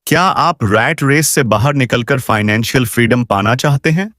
क्या आप rat race से बाहर निकलकर फाइनेंशियल फ्रीडम पाना चाहते हैं?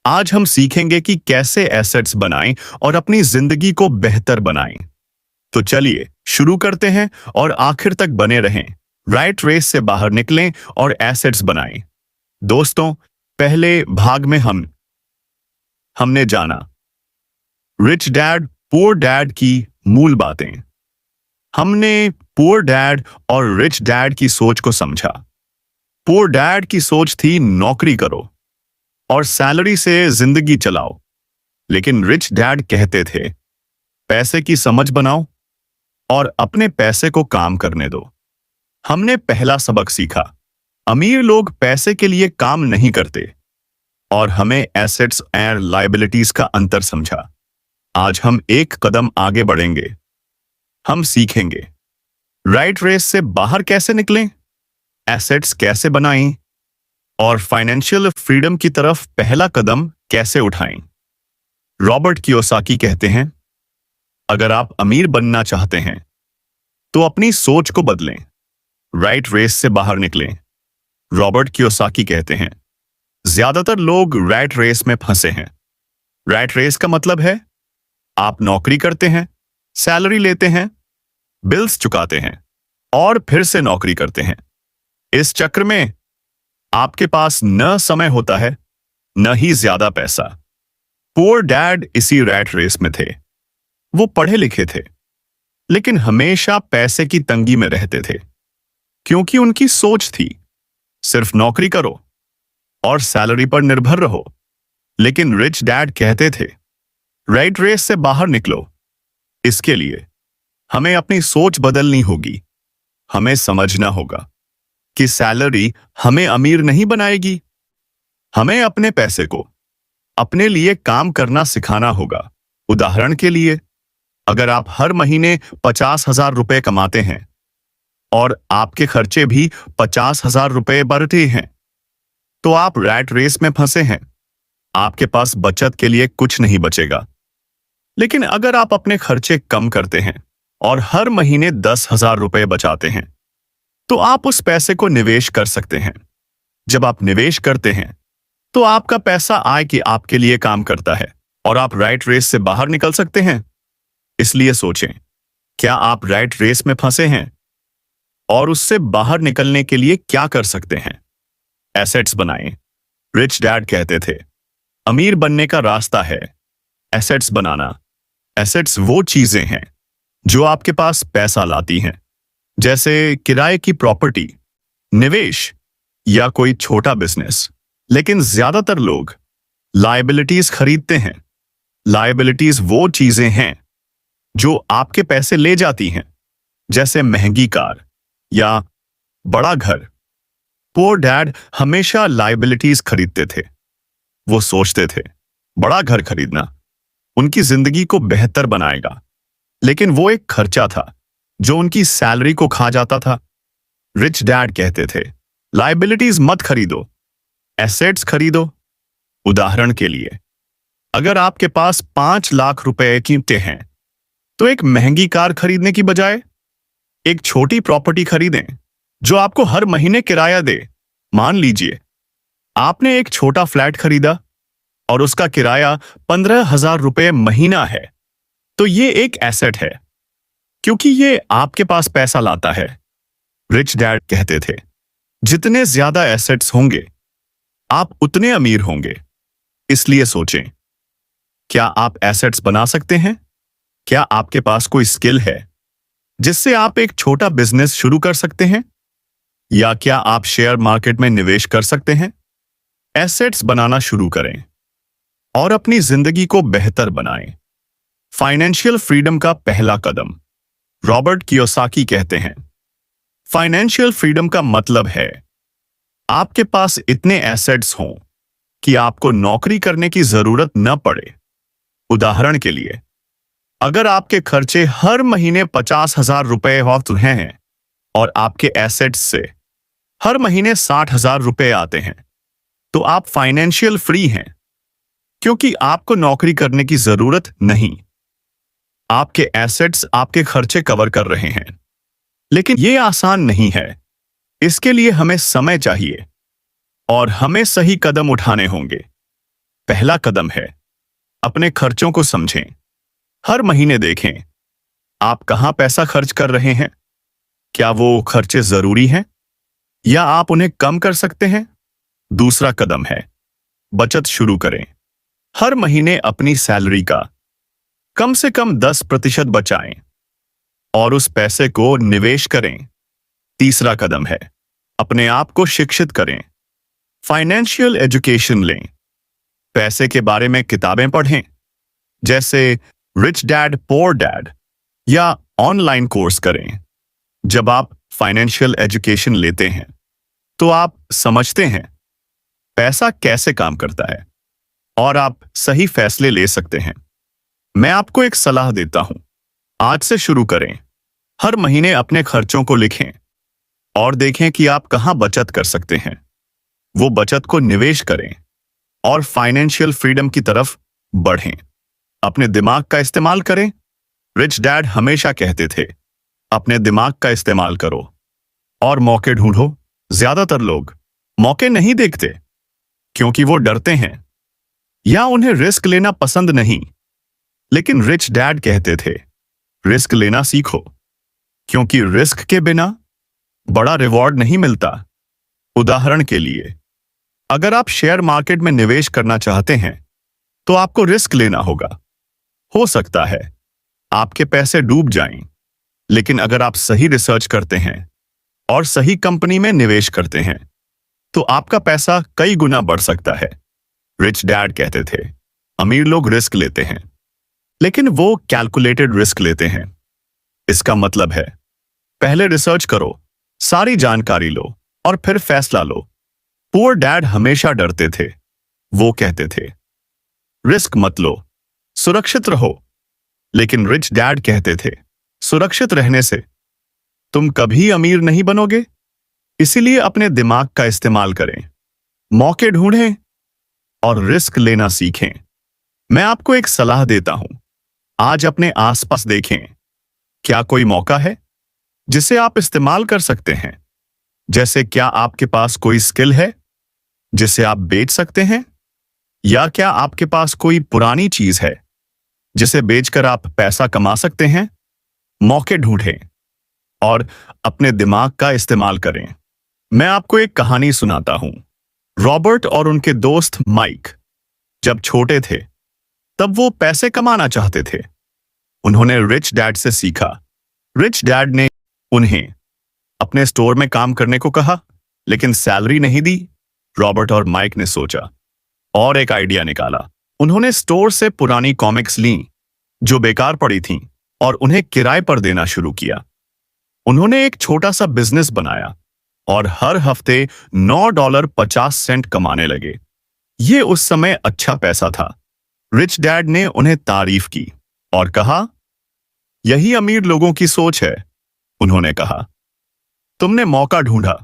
आज हम सीखेंगे कि कैसे एसेट्स बनाएं और अपनी जिंदगी को बेहतर बनाएं। तो चलिए शुरू करते हैं और आखिर तक बने रहें। रैट रेस से बाहर निकलें और एसेट्स बनाएं। दोस्तों, पहले भाग में हमने जाना रिच डैड पुअर डैड की मूल बातें। हमने पुअर डैड और रिच डैड की सोच को समझा। पुअर डैड की सोच थी नौकरी करो और सैलरी से जिंदगी चलाओ, लेकिन रिच डैड कहते थे पैसे की समझ बनाओ और अपने पैसे को काम करने दो। हमने पहला सबक सीखा, अमीर लोग पैसे के लिए काम नहीं करते, और हमें एसेट्स और लायबिलिटीज का अंतर समझा। आज हम एक कदम आगे बढ़ेंगे। हम सीखेंगे रैट रेस से बाहर कैसे निकलें, एसेट्स कैसे बनाएं और फाइनेंशियल फ्रीडम की तरफ पहला कदम कैसे उठाएं। रॉबर्ट कियोसाकी कहते हैं, अगर आप अमीर बनना चाहते हैं तो अपनी सोच को बदलें, रैट रेस से बाहर निकलें। रॉबर्ट कियोसाकी कहते हैं, ज्यादातर लोग रैट रेस में फंसे हैं। रैट रेस का मतलब है आप नौकरी करते हैं, सैलरी लेते हैं, बिल्स चुकाते हैं और फिर से नौकरी करते हैं। इस चक्र में आपके पास न समय होता है, न ही ज्यादा पैसा। पुअर डैड इसी रैट रेस में थे। वो पढ़े लिखे थे, लेकिन हमेशा पैसे की तंगी में रहते थे, क्योंकि उनकी सोच थी सिर्फ नौकरी करो और सैलरी पर निर्भर रहो। लेकिन रिच डैड कहते थे रैट रेस से बाहर निकलो। इसके लिए हमें अपनी सोच बदलनी होगी। हमें समझना होगा कि सैलरी हमें अमीर नहीं बनाएगी। हमें अपने पैसे को अपने लिए काम करना सिखाना होगा। उदाहरण के लिए, अगर आप हर महीने 50,000 रुपए कमाते हैं और आपके खर्चे भी 50,000 रुपए बढ़ते हैं, तो आप रैट रेस में फंसे हैं। आपके पास बचत के लिए कुछ नहीं बचेगा। लेकिन अगर आप अपने खर्चे कम करते हैं और हर महीने 10,000 रुपए बचाते हैं, तो आप उस पैसे को निवेश कर सकते हैं। जब आप निवेश करते हैं तो आपका पैसा आय कि आपके लिए काम करता है और आप रैट रेस से बाहर निकल सकते हैं। इसलिए सोचें, क्या आप रैट रेस में फंसे हैं और उससे बाहर निकलने के लिए क्या कर सकते हैं? एसेट्स बनाएं। रिच डैड कहते थे अमीर बनने का रास्ता है एसेट्स बनाना। एसेट्स वो चीजें हैं जो आपके पास पैसा लाती हैं, जैसे किराए की प्रॉपर्टी, निवेश या कोई छोटा बिजनेस। लेकिन ज्यादातर लोग लायबिलिटीज खरीदते हैं। लायबिलिटीज वो चीजें हैं जो आपके पैसे ले जाती हैं, जैसे महंगी कार या बड़ा घर। पुअर डैड हमेशा लायबिलिटीज खरीदते थे। वो सोचते थे बड़ा घर खरीदना उनकी जिंदगी को बेहतर बनाएगा, लेकिन वो एक खर्चा था जो उनकी सैलरी को खा जाता था। रिच डैड कहते थे लायबिलिटीज मत खरीदो, एसेट्स खरीदो। उदाहरण के लिए, अगर आपके पास 5 लाख रुपए कीमतें हैं, तो एक महंगी कार खरीदने की बजाय एक छोटी प्रॉपर्टी खरीदें जो आपको हर महीने किराया दे। मान लीजिए आपने एक छोटा फ्लैट खरीदा और उसका किराया 15,000 रुपए महीना है, तो ये एक एसेट है क्योंकि ये आपके पास पैसा लाता है। रिच डैड कहते थे जितने ज्यादा एसेट्स होंगे आप उतने अमीर होंगे। इसलिए सोचें, क्या आप एसेट्स बना सकते हैं? क्या आपके पास कोई स्किल है जिससे आप एक छोटा बिजनेस शुरू कर सकते हैं? या क्या आप शेयर मार्केट में निवेश कर सकते हैं? एसेट्स बनाना शुरू करें और अपनी जिंदगी को बेहतर बनाएं। फाइनेंशियल फ्रीडम का पहला कदम। रॉबर्ट कियोसाकी कहते हैं फाइनेंशियल फ्रीडम का मतलब है आपके पास इतने एसेट्स हों कि आपको नौकरी करने की जरूरत न पड़े। उदाहरण के लिए, अगर आपके खर्चे हर महीने 50,000 रुपए होते हैं और आपके एसेट्स से हर महीने 60,000 रुपए आते हैं, तो आप फाइनेंशियल फ्री हैं, क्योंकि आपको नौकरी करने की जरूरत नहीं। आपके एसेट्स आपके खर्चे कवर कर रहे हैं। लेकिन यह आसान नहीं है। इसके लिए हमें समय चाहिए और हमें सही कदम उठाने होंगे। पहला कदम है अपने खर्चों को समझें। हर महीने देखें आप कहां पैसा खर्च कर रहे हैं। क्या वो खर्चे जरूरी हैं या आप उन्हें कम कर सकते हैं। दूसरा कदम है बचत शुरू करें। हर महीने अपनी सैलरी का कम से कम 10% बचाएं और उस पैसे को निवेश करें। तीसरा कदम है अपने आप को शिक्षित करें। फाइनेंशियल एजुकेशन लें। पैसे के बारे में किताबें पढ़ें, जैसे रिच डैड पुअर डैड, या ऑनलाइन कोर्स करें। जब आप फाइनेंशियल एजुकेशन लेते हैं तो आप समझते हैं पैसा कैसे काम करता है और आप सही फैसले ले सकते हैं। मैं आपको एक सलाह देता हूं, आज से शुरू करें। हर महीने अपने खर्चों को लिखें और देखें कि आप कहां बचत कर सकते हैं। वो बचत को निवेश करें और फाइनेंशियल फ्रीडम की तरफ बढ़ें। अपने दिमाग का इस्तेमाल करें। रिच डैड हमेशा कहते थे, अपने दिमाग का इस्तेमाल करो और मौके ढूंढो। ज्यादातर लोग मौके नहीं देखते क्योंकि वो डरते हैं या उन्हें रिस्क लेना पसंद नहीं। लेकिन रिच डैड कहते थे, रिस्क लेना सीखो, क्योंकि रिस्क के बिना बड़ा रिवॉर्ड नहीं मिलता। उदाहरण के लिए, अगर आप शेयर मार्केट में निवेश करना चाहते हैं तो आपको रिस्क लेना होगा। हो सकता है आपके पैसे डूब जाएं, लेकिन अगर आप सही रिसर्च करते हैं और सही कंपनी में निवेश करते हैं तो आपका पैसा कई गुना बढ़ सकता है। रिच डैड कहते थे, अमीर लोग रिस्क लेते हैं लेकिन वो कैलकुलेटेड रिस्क लेते हैं। इसका मतलब है पहले रिसर्च करो, सारी जानकारी लो और फिर फैसला लो। पुअर डैड हमेशा डरते थे। वो कहते थे, रिस्क मत लो, सुरक्षित रहो। लेकिन रिच डैड कहते थे, सुरक्षित रहने से तुम कभी अमीर नहीं बनोगे। इसीलिए अपने दिमाग का इस्तेमाल करें, मौके ढूंढें और रिस्क लेना सीखें। मैं आपको एक सलाह देता हूं, आज अपने आसपास देखें, क्या कोई मौका है जिसे आप इस्तेमाल कर सकते हैं। जैसे क्या आपके पास कोई स्किल है जिसे आप बेच सकते हैं, या क्या आपके पास कोई पुरानी चीज है जिसे बेचकर आप पैसा कमा सकते हैं। मौके ढूंढें और अपने दिमाग का इस्तेमाल करें। मैं आपको एक कहानी सुनाता हूं। रॉबर्ट और उनके दोस्त माइक जब छोटे थे तब वो पैसे कमाना चाहते थे। उन्होंने रिच डैड से सीखा। रिच डैड ने उन्हें अपने स्टोर में काम करने को कहा, लेकिन सैलरी नहीं दी। रॉबर्ट और माइक ने सोचा और एक आइडिया निकाला। उन्होंने स्टोर से पुरानी कॉमिक्स लीं जो बेकार पड़ी थीं और उन्हें किराए पर देना शुरू किया। उन्होंने एक छोटा सा बिजनेस बनाया और हर हफ्ते $9.50 कमाने लगे। ये उस समय अच्छा पैसा था। रिच डैड ने उन्हें तारीफ की और कहा, यही अमीर लोगों की सोच है। उन्होंने कहा, तुमने मौका ढूंढा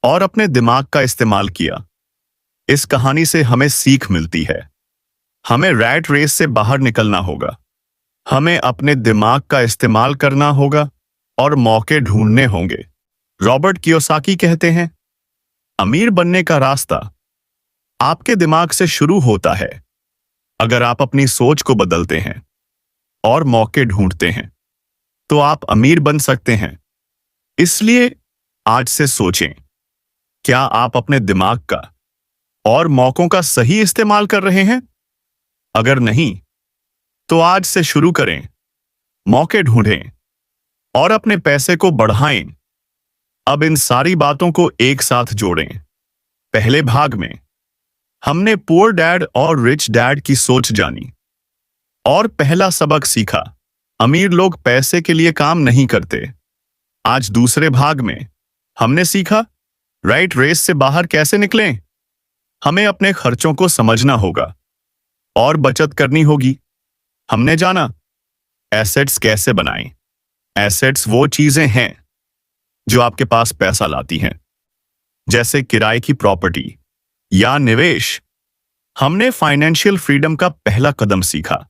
और अपने दिमाग का इस्तेमाल किया। इस कहानी से हमें सीख मिलती है, हमें रैट रेस से बाहर निकलना होगा। हमें अपने दिमाग का इस्तेमाल करना होगा और मौके ढूंढने होंगे। रॉबर्ट कियोसाकी कहते हैं, अमीर बनने का रास्ता आपके दिमाग से शुरू होता है। अगर आप अपनी सोच को बदलते हैं और मौके ढूंढते हैं तो आप अमीर बन सकते हैं। इसलिए आज से सोचें, क्या आप अपने दिमाग का और मौकों का सही इस्तेमाल कर रहे हैं। अगर नहीं तो आज से शुरू करें, मौके ढूंढें और अपने पैसे को बढ़ाएं। अब इन सारी बातों को एक साथ जोड़ें। पहले भाग में हमने पुअर डैड और रिच डैड की सोच जानी और पहला सबक सीखा, अमीर लोग पैसे के लिए काम नहीं करते। आज दूसरे भाग में हमने सीखा, राइट रेस से बाहर कैसे निकलें। हमें अपने खर्चों को समझना होगा और बचत करनी होगी। हमने जाना एसेट्स कैसे बनाएं। एसेट्स वो चीजें हैं जो आपके पास पैसा लाती हैं, जैसे किराए की प्रॉपर्टी या निवेश। हमने फाइनेंशियल फ्रीडम का पहला कदम सीखा,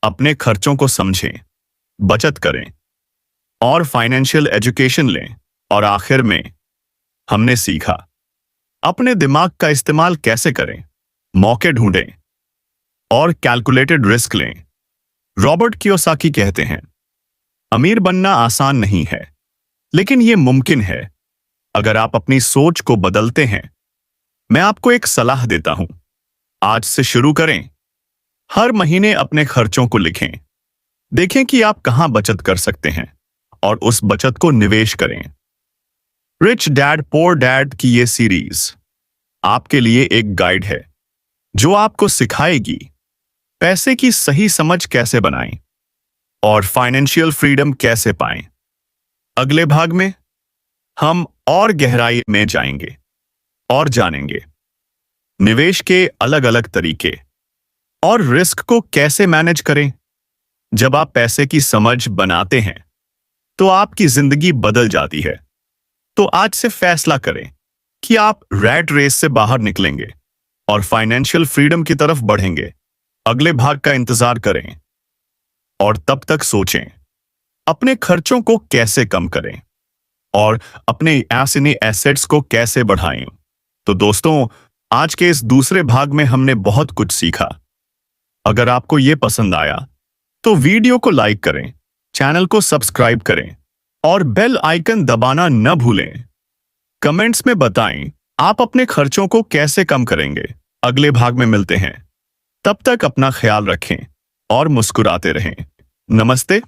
अपने खर्चों को समझें, बचत करें और फाइनेंशियल एजुकेशन लें। और आखिर में हमने सीखा अपने दिमाग का इस्तेमाल कैसे करें, मौके ढूंढें और कैलकुलेटेड रिस्क लें। रॉबर्ट कियोसाकी कहते हैं, अमीर बनना आसान नहीं है, लेकिन यह मुमकिन है अगर आप अपनी सोच को बदलते हैं। मैं आपको एक सलाह देता हूं, आज से शुरू करें। हर महीने अपने खर्चों को लिखें, देखें कि आप कहां बचत कर सकते हैं और उस बचत को निवेश करें। रिच डैड पुअर डैड की ये सीरीज आपके लिए एक गाइड है जो आपको सिखाएगी पैसे की सही समझ कैसे बनाएं और फाइनेंशियल फ्रीडम कैसे पाएं। अगले भाग में हम और गहराई में जाएंगे और जानेंगे निवेश के अलग अलग तरीके और रिस्क को कैसे मैनेज करें। जब आप पैसे की समझ बनाते हैं तो आपकी जिंदगी बदल जाती है। तो आज से फैसला करें कि आप रैट रेस से बाहर निकलेंगे और फाइनेंशियल फ्रीडम की तरफ बढ़ेंगे। अगले भाग का इंतजार करें और तब तक सोचें अपने खर्चों को कैसे कम करें और अपने ऐसे एसेट्स को कैसे बढ़ाएं। तो दोस्तों, आज के इस दूसरे भाग में हमने बहुत कुछ सीखा। अगर आपको यह पसंद आया तो वीडियो को लाइक करें, चैनल को सब्सक्राइब करें और बेल आइकन दबाना न भूलें। कमेंट्स में बताएं आप अपने खर्चों को कैसे कम करेंगे। अगले भाग में मिलते हैं, तब तक अपना ख्याल रखें और मुस्कुराते रहें। नमस्ते।